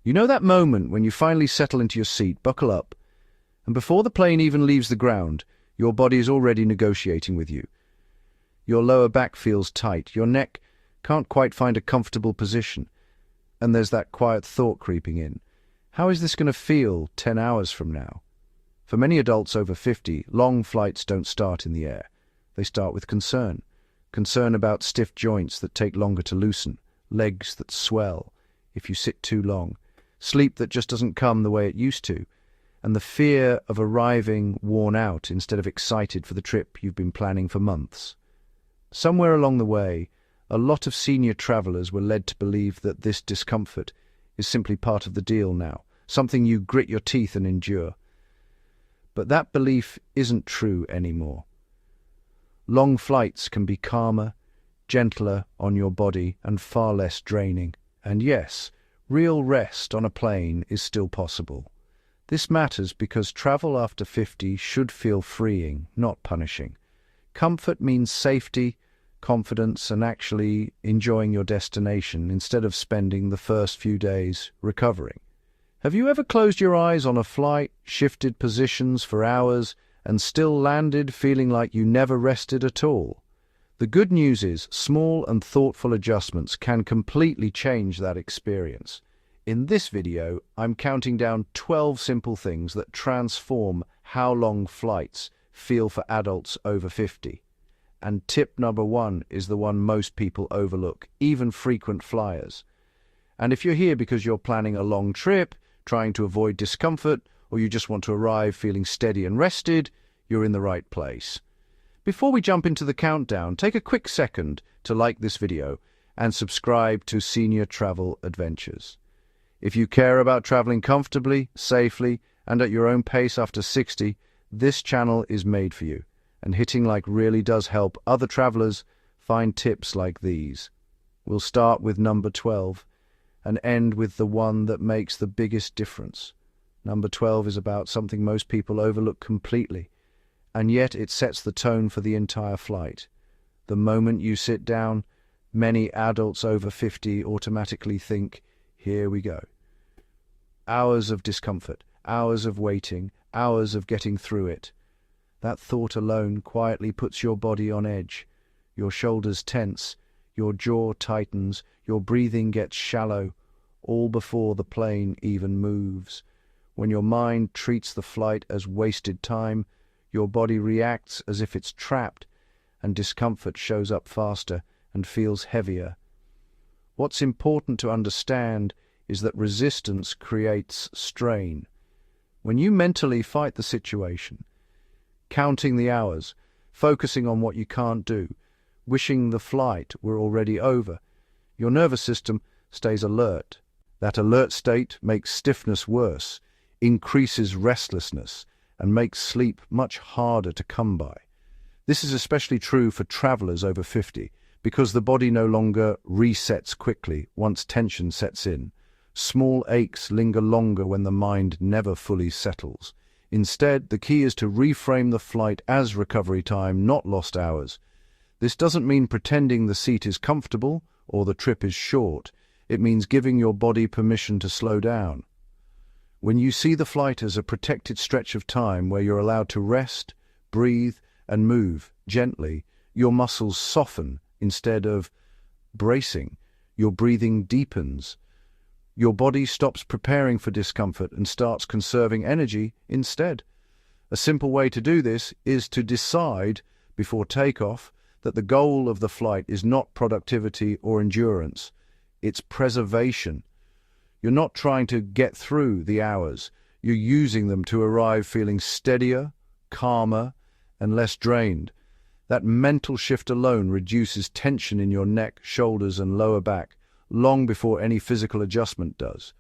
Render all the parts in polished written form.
You know that moment when you finally settle into your seat, buckle up, and before the plane even leaves the ground, your body is already negotiating with you. Your lower back feels tight, your neck can't quite find a comfortable position, and there's that quiet thought creeping in. How is this going to feel 10 hours from now? For many adults over 50, long flights don't start in the air. They start with concern. Concern about stiff joints that take longer to loosen, legs that swell if you sit too long, sleep that just doesn't come the way it used to, and the fear of arriving worn out instead of excited for the trip you've been planning for months. Somewhere along the way, a lot of senior travelers were led to believe that this discomfort is simply part of the deal now, something you grit your teeth and endure. But that belief isn't true anymore. Long flights can be calmer, gentler on your body, and far less draining. And yes, real rest on a plane is still possible. This matters because travel after 50 should feel freeing, not punishing. Comfort means safety, confidence, and actually enjoying your destination instead of spending the first few days recovering. Have you ever closed your eyes on a flight, shifted positions for hours, and still landed feeling like you never rested at all? The good news is small and thoughtful adjustments can completely change that experience. In this video, I'm counting down 12 simple things that transform how long flights feel for adults over 50. And tip number 1 is the one most people overlook, even frequent flyers. And if you're here because you're planning a long trip, trying to avoid discomfort, or you just want to arrive feeling steady and rested, you're in the right place. Before we jump into the countdown, take a quick second to like this video and subscribe to Senior Travel Adventures. If you care about traveling comfortably, safely, and at your own pace after 60, this channel is made for you, and hitting like really does help other travelers find tips like these. We'll start with number 12 and end with the one that makes the biggest difference. Number 12 is about something most people overlook completely, and yet it sets the tone for the entire flight. The moment you sit down, many adults over 50 automatically think, here we go. Hours of discomfort, hours of waiting, hours of getting through it. That thought alone quietly puts your body on edge. Your shoulders tense, your jaw tightens, your breathing gets shallow, all before the plane even moves. When your mind treats the flight as wasted time, your body reacts as if it's trapped, and discomfort shows up faster and feels heavier. What's important to understand is that resistance creates strain. When you mentally fight the situation, counting the hours, focusing on what you can't do, wishing the flight were already over, your nervous system stays alert. That alert state makes stiffness worse, increases restlessness, and makes sleep much harder to come by. This is especially true for travelers over 50, because the body no longer resets quickly once tension sets in. Small aches linger longer when the mind never fully settles. Instead, the key is to reframe the flight as recovery time, not lost hours. This doesn't mean pretending the seat is comfortable or the trip is short. It means giving your body permission to slow down. When you see the flight as a protected stretch of time where you're allowed to rest, breathe, and move gently, your muscles soften instead of bracing. Your breathing deepens. Your body stops preparing for discomfort and starts conserving energy instead. A simple way to do this is to decide before takeoff that the goal of the flight is not productivity or endurance. It's preservation. You're not trying to get through the hours. You're using them to arrive feeling steadier, calmer, and less drained. That mental shift alone reduces tension in your neck, shoulders, and lower back long before any physical adjustment does.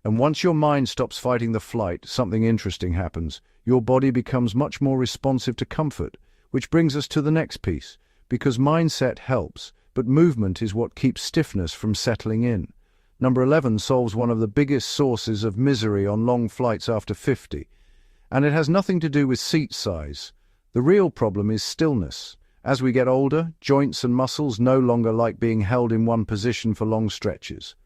And once your mind stops fighting the flight, something interesting happens. Your body becomes much more responsive to comfort, which brings us to the next piece. Because mindset helps, but movement is what keeps stiffness from settling in. Number 11 solves one of the biggest sources of misery on long flights after 50, and it has nothing to do with seat size. The real problem is stillness. As we get older, joints and muscles no longer like being held in one position for long stretches.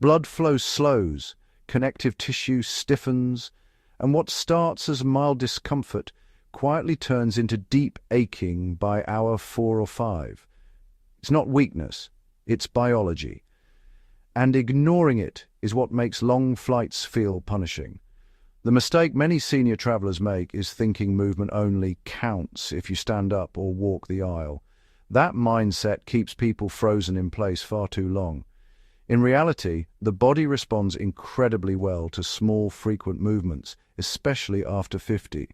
Blood flow slows, connective tissue stiffens, and what starts as mild discomfort quietly turns into deep aching by hour 4 or 5. It's not weakness, it's biology. And ignoring it is what makes long flights feel punishing. The mistake many senior travelers make is thinking movement only counts if you stand up or walk the aisle. That mindset keeps people frozen in place far too long. In reality, the body responds incredibly well to small, frequent movements, especially after 50.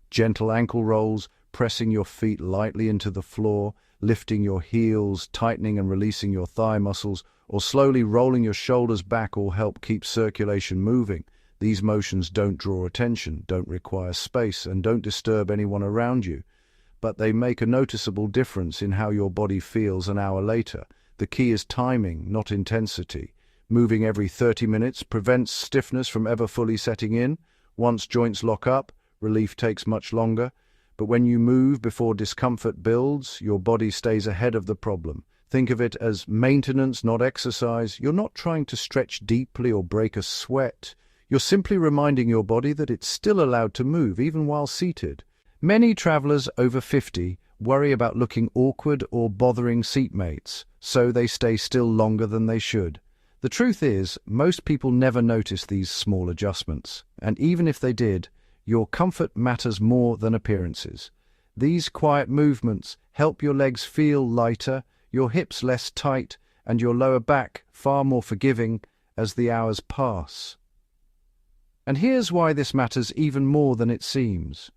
Gentle ankle rolls, pressing your feet lightly into the floor, lifting your heels, tightening and releasing your thigh muscles, or slowly rolling your shoulders back all help keep circulation moving. These motions don't draw attention, don't require space, and don't disturb anyone around you. But they make a noticeable difference in how your body feels an hour later. The key is timing, not intensity. Moving every 30 minutes prevents stiffness from ever fully setting in. Once joints lock up, relief takes much longer. But when you move before discomfort builds, your body stays ahead of the problem. Think of it as maintenance, not exercise. You're not trying to stretch deeply or break a sweat. You're simply reminding your body that it's still allowed to move, even while seated. Many travelers over 50 worry about looking awkward or bothering seatmates, so they stay still longer than they should. The truth is, most people never notice these small adjustments, and even if they did, your comfort matters more than appearances. These quiet movements help your legs feel lighter, your hips less tight, and your lower back far more forgiving as the hours pass. And here's why this matters even more than it seems.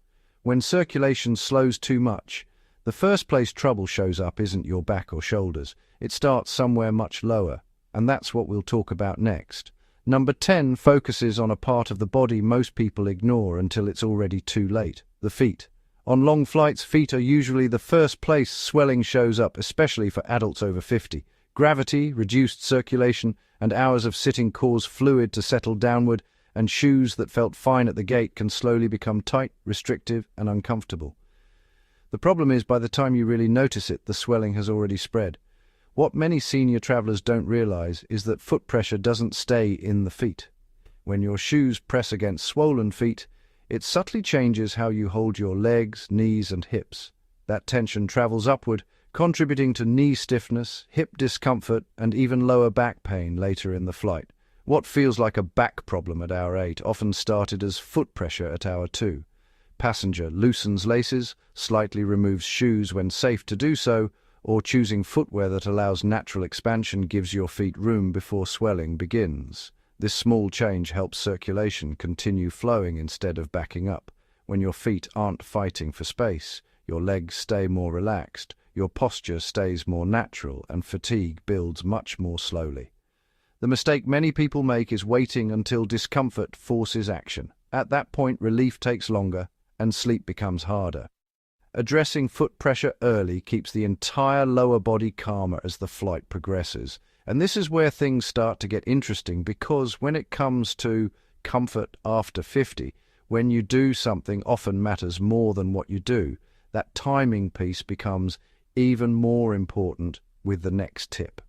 When circulation slows too much, the first place trouble shows up isn't your back or shoulders. It starts somewhere much lower, and that's what we'll talk about next. Number 10 focuses on a part of the body most people ignore until it's already too late: the feet. On long flights, feet are usually the first place swelling shows up, especially for adults over 50. Gravity, reduced circulation, and hours of sitting cause fluid to settle downward, and shoes that felt fine at the gate can slowly become tight, restrictive, and uncomfortable. The problem is, by the time you really notice it, the swelling has already spread. What many senior travelers don't realize is that foot pressure doesn't stay in the feet. When your shoes press against swollen feet, it subtly changes how you hold your legs, knees, and hips. That tension travels upward, contributing to knee stiffness, hip discomfort, and even lower back pain later in the flight. What feels like a back problem at hour 8 often started as foot pressure at hour 2. Passenger loosens laces, slightly removes shoes when safe to do so, or choosing footwear that allows natural expansion gives your feet room before swelling begins. This small change helps circulation continue flowing instead of backing up. When your feet aren't fighting for space, your legs stay more relaxed, your posture stays more natural, and fatigue builds much more slowly. The mistake many people make is waiting until discomfort forces action. At that point, relief takes longer and sleep becomes harder. Addressing foot pressure early keeps the entire lower body calmer as the flight progresses. And this is where things start to get interesting, because when it comes to comfort after 50, when you do something often matters more than what you do. That timing piece becomes even more important with the next tip.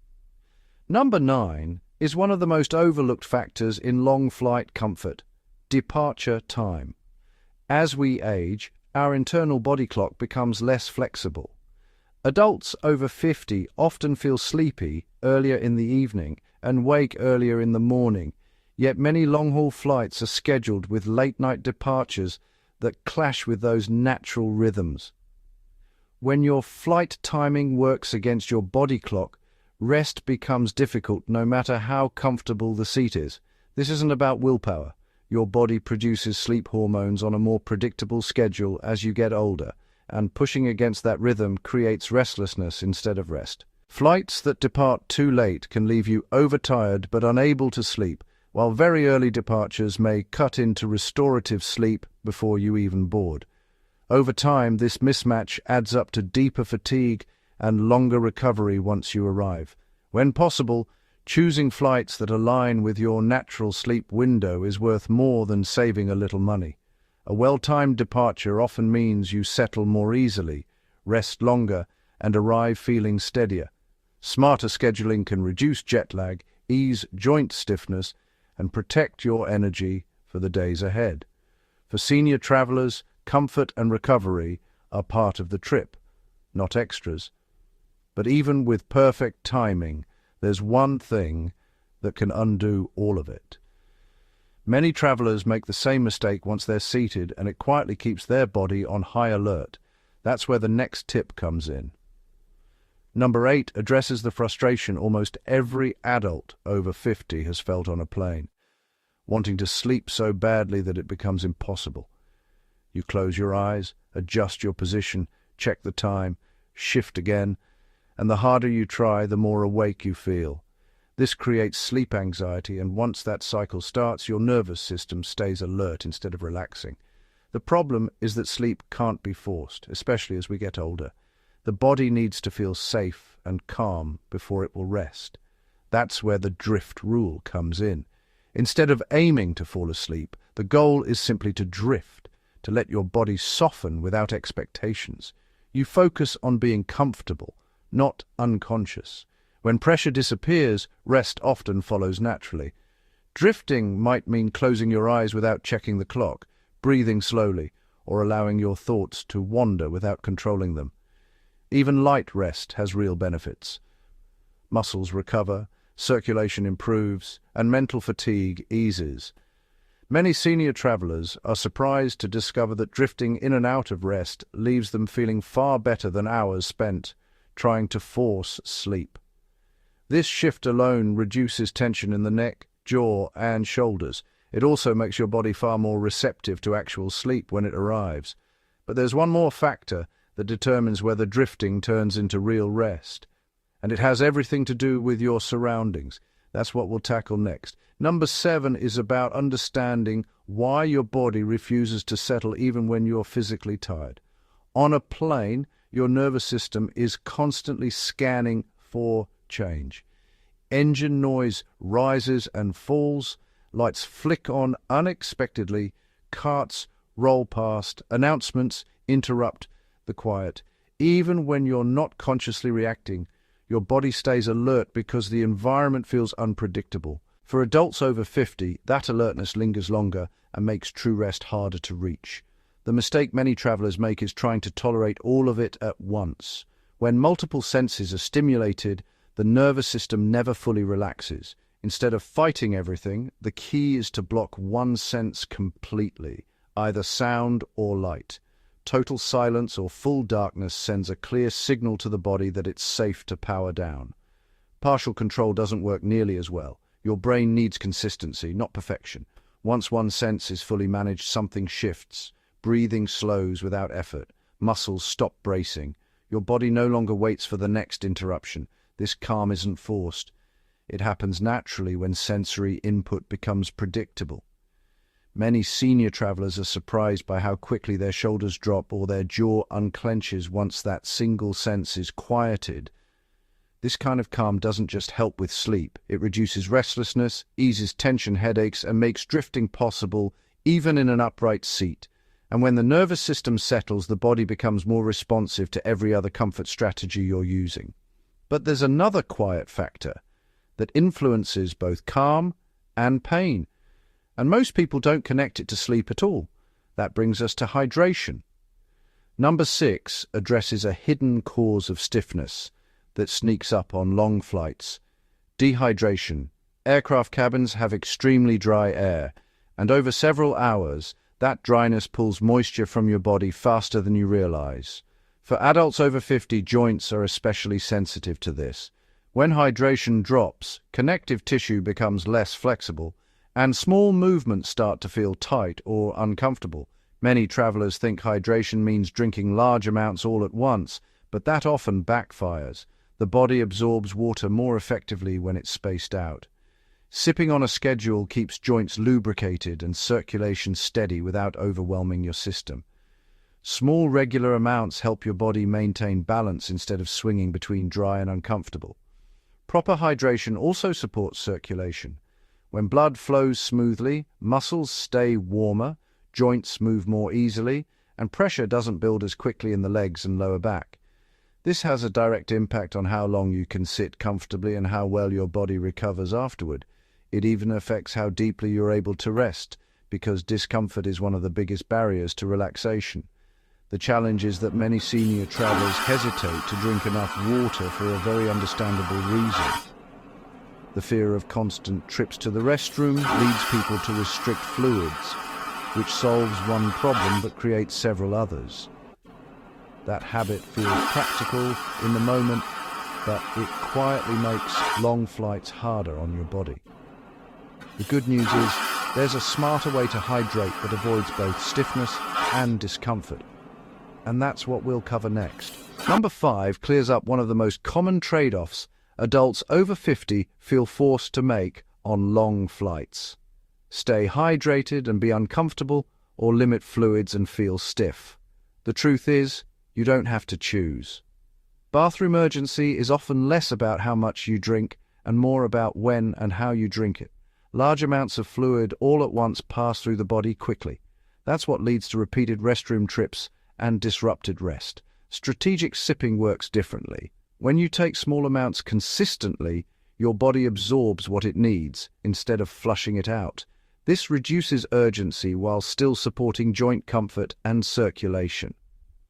Number 9 is one of the most overlooked factors in long flight comfort: departure time. As we age, our internal body clock becomes less flexible. Adults over 50 often feel sleepy earlier in the evening and wake earlier in the morning, yet many long-haul flights are scheduled with late-night departures that clash with those natural rhythms. When your flight timing works against your body clock, rest becomes difficult no matter how comfortable the seat is. This isn't about willpower. Your body produces sleep hormones on a more predictable schedule as you get older, and pushing against that rhythm creates restlessness instead of rest. Flights that depart too late can leave you overtired but unable to sleep, while very early departures may cut into restorative sleep before you even board. Over time, this mismatch adds up to deeper fatigue and longer recovery once you arrive. When possible, choosing flights that align with your natural sleep window is worth more than saving a little money. A well-timed departure often means you settle more easily, rest longer, and arrive feeling steadier. Smarter scheduling can reduce jet lag, ease joint stiffness, and protect your energy for the days ahead. For senior travelers, comfort and recovery are part of the trip, not extras. But even with perfect timing, there's one thing that can undo all of it. Many travelers make the same mistake once they're seated, and it quietly keeps their body on high alert. That's where the next tip comes in. Number 8 addresses the frustration almost every adult over 50 has felt on a plane, wanting to sleep so badly that it becomes impossible. You close your eyes, adjust your position, check the time, shift again, and the harder you try, the more awake you feel. This creates sleep anxiety, and once that cycle starts, your nervous system stays alert instead of relaxing. The problem is that sleep can't be forced, especially as we get older. The body needs to feel safe and calm before it will rest. That's where the drift rule comes in. Instead of aiming to fall asleep, the goal is simply to drift, to let your body soften without expectations. You focus on being comfortable, not unconscious. When pressure disappears, rest often follows naturally. Drifting might mean closing your eyes without checking the clock, breathing slowly, or allowing your thoughts to wander without controlling them. Even light rest has real benefits. Muscles recover, circulation improves, and mental fatigue eases. Many senior travelers are surprised to discover that drifting in and out of rest leaves them feeling far better than hours spent trying to force sleep. This shift alone reduces tension in the neck, jaw, and shoulders. It also makes your body far more receptive to actual sleep when it arrives. But there's one more factor that determines whether drifting turns into real rest. And it has everything to do with your surroundings. That's what we'll tackle next. Number 7 is about understanding why your body refuses to settle even when you're physically tired. On a plane, your nervous system is constantly scanning for change. Engine noise rises and falls, lights flick on unexpectedly, carts roll past, announcements interrupt the quiet. Even when you're not consciously reacting, your body stays alert because the environment feels unpredictable. For adults over 50, that alertness lingers longer and makes true rest harder to reach. The mistake many travelers make is trying to tolerate all of it at once. When multiple senses are stimulated, the nervous system never fully relaxes. Instead of fighting everything, the key is to block one sense completely, either sound or light. Total silence or full darkness sends a clear signal to the body that it's safe to power down. Partial control doesn't work nearly as well. Your brain needs consistency, not perfection. Once one sense is fully managed, something shifts. Breathing slows without effort. Muscles stop bracing. Your body no longer waits for the next interruption. This calm isn't forced. It happens naturally when sensory input becomes predictable. Many senior travelers are surprised by how quickly their shoulders drop or their jaw unclenches once that single sense is quieted. This kind of calm doesn't just help with sleep. It reduces restlessness, eases tension headaches, and makes drifting possible even in an upright seat. And when the nervous system settles, the body becomes more responsive to every other comfort strategy you're using. But there's another quiet factor that influences both calm and pain. And most people don't connect it to sleep at all. That brings us to hydration. Number 6 addresses a hidden cause of stiffness that sneaks up on long flights. Dehydration. Aircraft cabins have extremely dry air, and over several hours, that dryness pulls moisture from your body faster than you realize. For adults over 50, joints are especially sensitive to this. When hydration drops, connective tissue becomes less flexible, and small movements start to feel tight or uncomfortable. Many travelers think hydration means drinking large amounts all at once, but that often backfires. The body absorbs water more effectively when it's spaced out. Sipping on a schedule keeps joints lubricated and circulation steady without overwhelming your system. Small regular amounts help your body maintain balance instead of swinging between dry and uncomfortable. Proper hydration also supports circulation. When blood flows smoothly, muscles stay warmer, joints move more easily, and pressure doesn't build as quickly in the legs and lower back. This has a direct impact on how long you can sit comfortably and how well your body recovers afterward. It even affects how deeply you're able to rest, because discomfort is one of the biggest barriers to relaxation. The challenge is that many senior travelers hesitate to drink enough water for a very understandable reason. The fear of constant trips to the restroom leads people to restrict fluids, which solves one problem but creates several others. That habit feels practical in the moment, but it quietly makes long flights harder on your body. The good news is there's a smarter way to hydrate that avoids both stiffness and discomfort. And that's what we'll cover next. Number 5 clears up one of the most common trade-offs adults over 50 feel forced to make on long flights. Stay hydrated and be uncomfortable, or limit fluids and feel stiff. The truth is, you don't have to choose. Bathroom urgency is often less about how much you drink and more about when and how you drink it. Large amounts of fluid all at once pass through the body quickly. That's what leads to repeated restroom trips and disrupted rest. Strategic sipping works differently. When you take small amounts consistently, your body absorbs what it needs instead of flushing it out. This reduces urgency while still supporting joint comfort and circulation.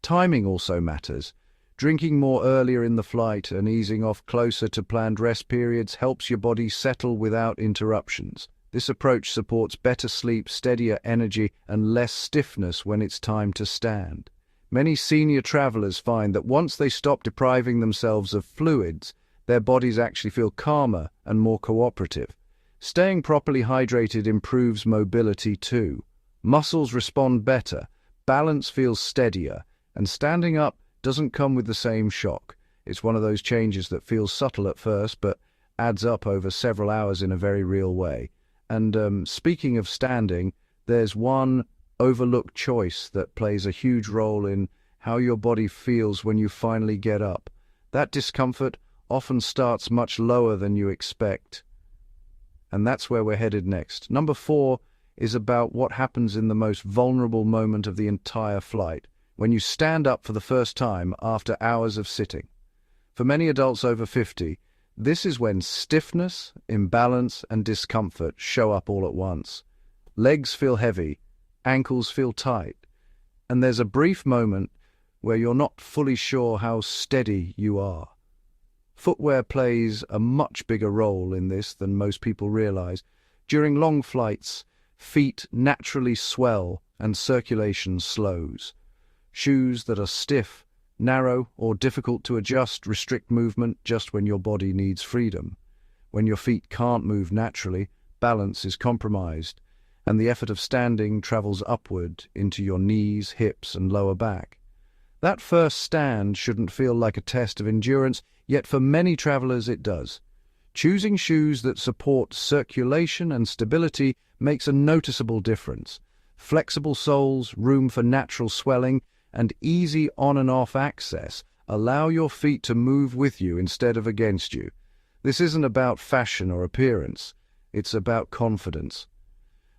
Timing also matters. Drinking more earlier in the flight and easing off closer to planned rest periods helps your body settle without interruptions. This approach supports better sleep, steadier energy, and less stiffness when it's time to stand. Many senior travelers find that once they stop depriving themselves of fluids, their bodies actually feel calmer and more cooperative. Staying properly hydrated improves mobility too. Muscles respond better, balance feels steadier, and standing up doesn't come with the same shock. It's one of those changes that feels subtle at first, but adds up over several hours in a very real way. And speaking of standing, there's one overlooked choice that plays a huge role in how your body feels when you finally get up. That discomfort often starts much lower than you expect. And that's where we're headed next. Number 4 is about what happens in the most vulnerable moment of the entire flight, when you stand up for the first time after hours of sitting. For many adults over 50, this is when stiffness, imbalance, and discomfort show up all at once. Legs feel heavy, ankles feel tight, and there's a brief moment where you're not fully sure how steady you are. Footwear plays a much bigger role in this than most people realize. During long flights, feet naturally swell and circulation slows. Shoes that are stiff, narrow, or difficult to adjust restrict movement just when your body needs freedom. When your feet can't move naturally, balance is compromised, and the effort of standing travels upward into your knees, hips, and lower back. That first stand shouldn't feel like a test of endurance, yet for many travelers it does. Choosing shoes that support circulation and stability makes a noticeable difference. Flexible soles, room for natural swelling, and easy on and off access allow your feet to move with you instead of against you. This isn't about fashion or appearance, it's about confidence.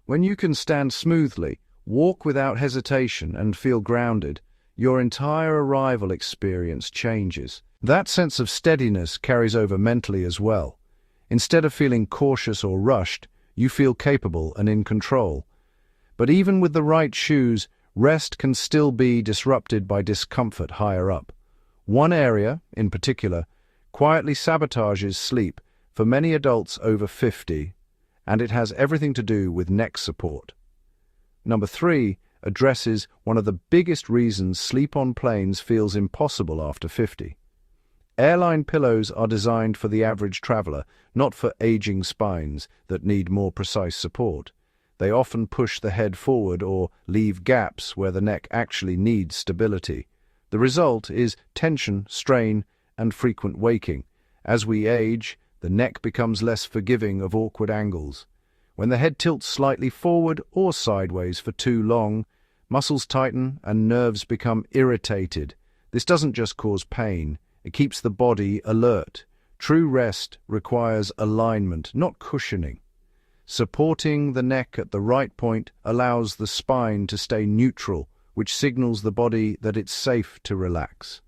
When you can stand smoothly, walk without hesitation, and feel grounded, your entire arrival experience changes. That sense of steadiness carries over mentally as well. Instead of feeling cautious or rushed, you feel capable and in control. But even with the right shoes, rest can still be disrupted by discomfort higher up. One area, in particular, quietly sabotages sleep for many adults over 50, and it has everything to do with neck support. Number 3 addresses one of the biggest reasons sleep on planes feels impossible after 50. Airline pillows are designed for the average traveler, not for aging spines that need more precise support. They often push the head forward or leave gaps where the neck actually needs stability. The result is tension, strain, and frequent waking. As we age, the neck becomes less forgiving of awkward angles. When the head tilts slightly forward or sideways for too long, muscles tighten and nerves become irritated. This doesn't just cause pain, it keeps the body alert. True rest requires alignment, not cushioning. Supporting the neck at the right point allows the spine to stay neutral, which signals the body that it's safe to relax.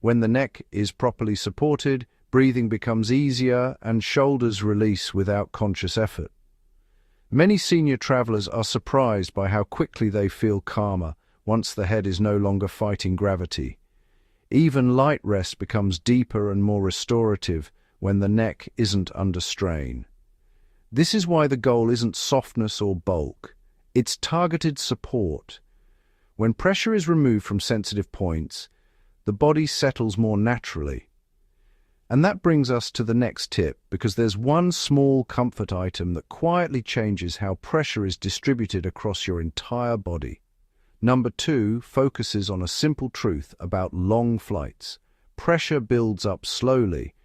When the neck is properly supported, Breathing becomes easier and shoulders release without conscious effort. Many senior travelers are surprised by how quickly they feel calmer once the head is no longer fighting gravity. Even light rest becomes deeper and more restorative when the neck isn't under strain. This is why the goal isn't softness or bulk. It's targeted support. When pressure is removed from sensitive points, the body settles more naturally. And that brings us to the next tip, because there's one small comfort item that quietly changes how pressure is distributed across your entire body. Number 2 focuses on a simple truth about long flights. Pressure builds up slowly,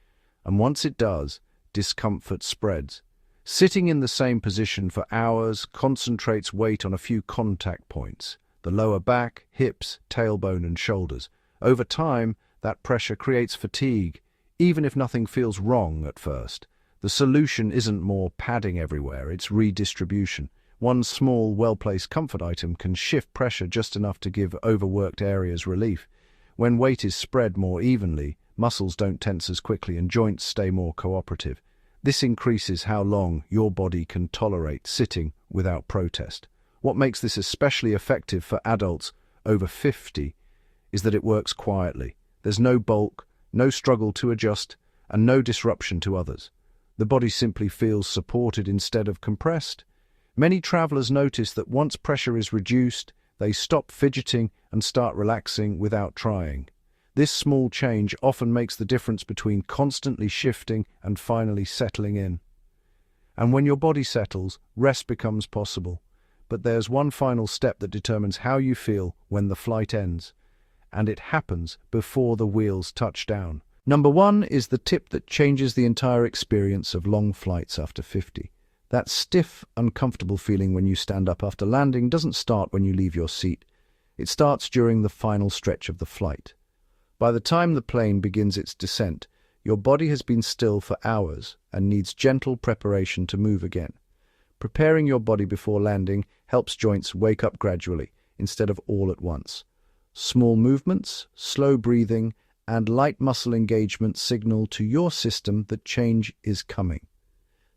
and once it does, discomfort spreads. Sitting in the same position for hours concentrates weight on a few contact points: the lower back, hips, tailbone, and shoulders. Over time, that pressure creates fatigue, even if nothing feels wrong at first. The solution isn't more padding everywhere, it's redistribution. One small, well-placed comfort item can shift pressure just enough to give overworked areas relief. When weight is spread more evenly, muscles don't tense as quickly and joints stay more cooperative. This increases how long your body can tolerate sitting without protest. What makes this especially effective for adults over 50 is that it works quietly. There's no bulk, no struggle to adjust, and no disruption to others. The body simply feels supported instead of compressed. Many travelers notice that once pressure is reduced, they stop fidgeting and start relaxing without trying. This small change often makes the difference between constantly shifting and finally settling in. And when your body settles, rest becomes possible. But there's one final step that determines how you feel when the flight ends. And it happens before the wheels touch down. Number 1 is the tip that changes the entire experience of long flights after 50. That stiff, uncomfortable feeling when you stand up after landing doesn't start when you leave your seat. It starts during the final stretch of the flight. By the time the plane begins its descent, your body has been still for hours and needs gentle preparation to move again. Preparing your body before landing helps joints wake up gradually instead of all at once. Small movements, slow breathing, and light muscle engagement signal to your system that change is coming.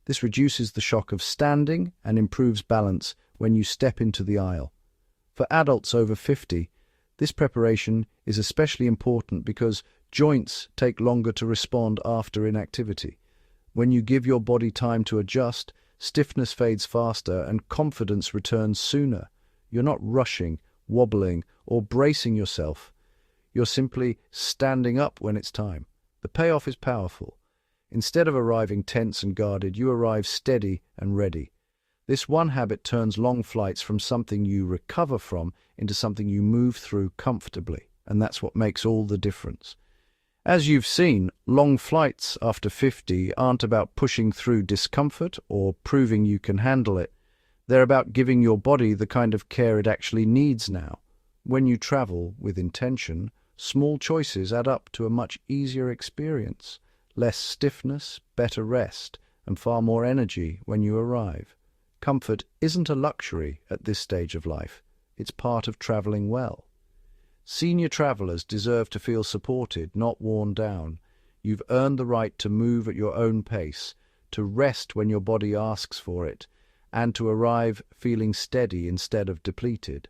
This reduces the shock of standing and improves balance when you step into the aisle. For adults over 50, this preparation is especially important because joints take longer to respond after inactivity. When you give your body time to adjust, stiffness fades faster and confidence returns sooner. You're not rushing, wobbling, or bracing yourself. You're simply standing up when it's time. The payoff is powerful. Instead of arriving tense and guarded, you arrive steady and ready. This one habit turns long flights from something you recover from into something you move through comfortably, and that's what makes all the difference. As you've seen, long flights after 50 aren't about pushing through discomfort or proving you can handle it. They're about giving your body the kind of care it actually needs now. When you travel with intention, small choices add up to a much easier experience. Less stiffness, better rest, and far more energy when you arrive. Comfort isn't a luxury at this stage of life. It's part of traveling well. Senior travelers deserve to feel supported, not worn down. You've earned the right to move at your own pace, to rest when your body asks for it, and to arrive feeling steady instead of depleted.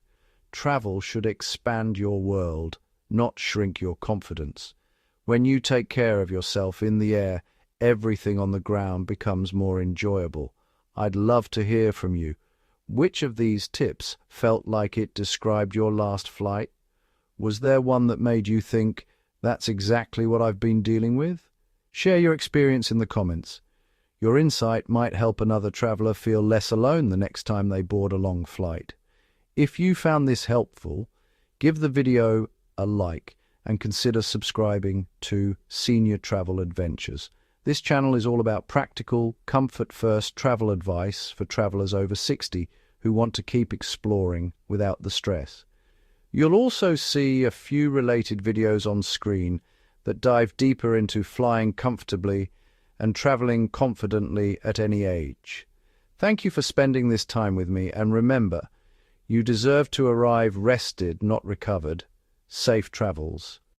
Travel should expand your world, not shrink your confidence. When you take care of yourself in the air, everything on the ground becomes more enjoyable. I'd love to hear from you. Which of these tips felt like it described your last flight? Was there one that made you think, that's exactly what I've been dealing with? Share your experience in the comments. Your insight might help another traveler feel less alone the next time they board a long flight. If you found this helpful, give the video a like and consider subscribing to Senior Travel Adventures. This channel is all about practical, comfort-first travel advice for travelers over 60 who want to keep exploring without the stress. You'll also see a few related videos on screen that dive deeper into flying comfortably and traveling confidently at any age. Thank you for spending this time with me, and remember, you deserve to arrive rested, not recovered. Safe travels.